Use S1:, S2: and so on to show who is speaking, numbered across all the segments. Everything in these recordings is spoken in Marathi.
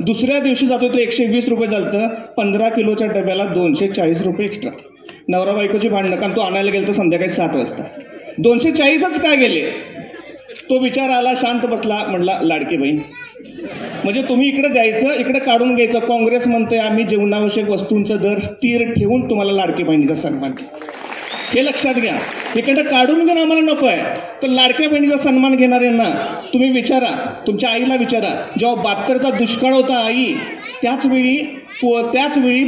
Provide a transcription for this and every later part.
S1: दुसऱ्या दिवशी जातो तो 120 रुपये झालं. 15 किलोच्या डब्याला 240 रुपये एक्स्ट्रा. नवरा बायकोची भांडणं, कारण तो आणायला गेला तर संध्याकाळी 7 वाजता 240च काय गेले. तो विचार आला, शांत बसला, म्हणला लाडकी बहीण. म्हणजे तुम्ही इकडे द्यायचं, इकडे काढून घ्यायचं. काँग्रेस म्हणते आम्ही जीवनावश्यक वस्तूंचा दर स्थिर ठेवून तुम्हाला लाडकी बहिणीचा सन्मान. हे लक्षात घ्या. इकडे काढून घेऊन आम्हाला नको आहे. तर लाडक्या बहिणीचा सन्मान घेणाऱ्यांना तुम्ही विचारा, तुमच्या आईला विचारा. जेव्हा 72चा दुष्काळ होता आई, त्याच वेळी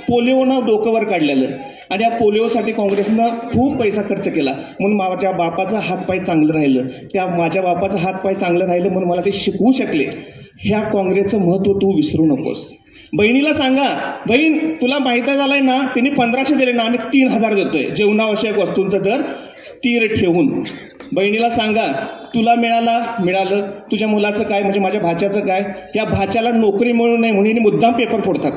S1: पोलिओनं डोकं वर काढलेलं. आणि या पोलिओसाठी काँग्रेसनं खूप पैसा खर्च केला. म्हणून माझ्या बापाचा हातपाय चांगलं राहिलं. त्या माझ्या बापाचं हातपाय चांगलं राहिलं म्हणून मला ते शिकवू शकले. ह्या काँग्रेसचं महत्त्व तू विसरू नकोस. बहिणीला सांगा, बहीण तुला माहिती झालंय ना, तिने 1500 दिले ना, आम्ही 3000 देतोय जीवनावश्यक वस्तूंचा दर स्थिर ठेवून. बहिणीला सांगा, तुला मिळालं, तुझ्या मुलाचं काय, म्हणजे माझ्या भाच्याचं काय. या भाच्याला नोकरी मिळू नये म्हणून मुद्दाम पेपर फोडतात.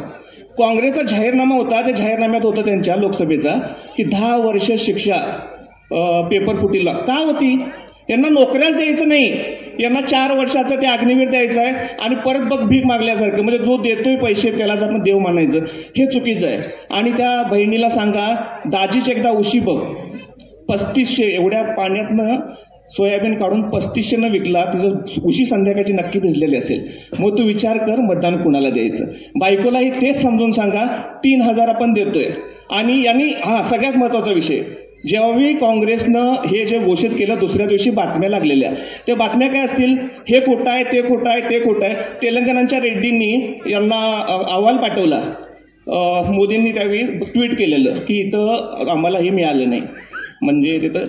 S1: काँग्रेसचा जाहीरनामा होता, त्या जाहीरनाम्यात होतं त्यांच्या लोकसभेचा की 10 वर्ष शिक्षा पेपर फुटीला. का होती? यांना नोकऱ्याच द्यायचं नाही, यांना 4 वर्षाचं ते अग्निवीर द्यायचं आहे आणि परत बघ भीक मागल्यासारखं. म्हणजे जो देतोय पैसे त्यालाच आपण देव मानायचं, हे चुकीचं आहे. आणि त्या बहिणीला सांगा, दाजीच एकदा उशी बघ, 3500 एवढ्या पाण्यातनं सोयाबीन काढून 3500 विकला. तुझं उशी संध्याकाळची नक्की भिजलेली असेल. मग तू विचार कर मतदान कुणाला द्यायचं. बायकोलाही तेच समजून सांगा, 3000 आपण देतोय. आणि यांनी सगळ्यात महत्वाचा विषय, जेव्हा काँग्रेसनं हे जे घोषित केलं, दुसऱ्या दिवशी बातम्या लागलेल्या. त्या बातम्या काय असतील, हे खोटं आहे, ते खोटं आहे, ते खोटं आहे. तेलंगणाच्या रेड्डींनी यांना अहवाल पाठवला. मोदींनी त्यावेळी ट्विट केलेलं की इथं आम्हाला हे मिळालं नाही, म्हणजे तिथं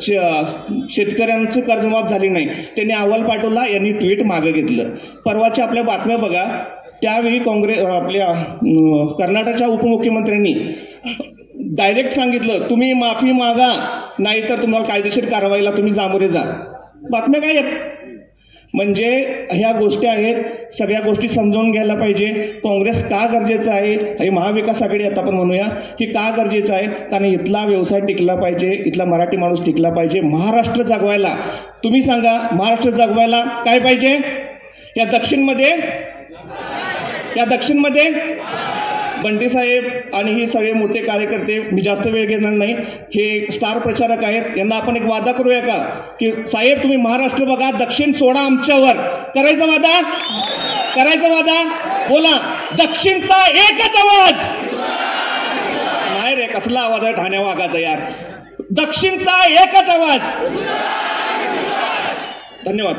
S1: शेतकऱ्यांचं कर्जमाफ झाली नाही. त्यांनी अहवाल पाठवला, यांनी ट्विट मागं घेतलं. परवाच्या आपल्या बातम्या बघा, त्यावेळी आपल्या कर्नाटकच्या उपमुख्यमंत्र्यांनी डायरेक्ट सांगितलं, तुम्ही माफी मागा, नाहीतर तुम्हाला कायदेशीर कारवाईला तुम्ही सामोरे जा. बातम्या काय आहेत? म्हणजे ह्या गोष्टी आहेत, सगळ्या गोष्टी समजावून घ्यायला पाहिजे. काँग्रेस का गरजेचं आहे, हे महाविकास आघाडी आता आपण म्हणूया की का गरजेचं आहे, कारण इथला व्यवसाय टिकला पाहिजे, इथला मराठी माणूस टिकला पाहिजे. महाराष्ट्र जगवायला, तुम्ही सांगा, महाराष्ट्र जगवायला काय पाहिजे? या दक्षिणमध्ये बंटी साहेब आणि हे सगळे मोठे कार्यकर्ते, मी जास्त वेळ घेणार नाही, हे स्टार प्रचारक आहेत. यांना आपण एक वादा करूया का की साहेब तुम्ही महाराष्ट्र बघा, दक्षिण सोडा आमच्यावर. करायचा वादा? बोला, दक्षिणचा एकच आवाज. नाही रे, कसला आवाज आहे ठाण्या वाघाचा यार. दक्षिणचा एकच आवाज. धन्यवाद.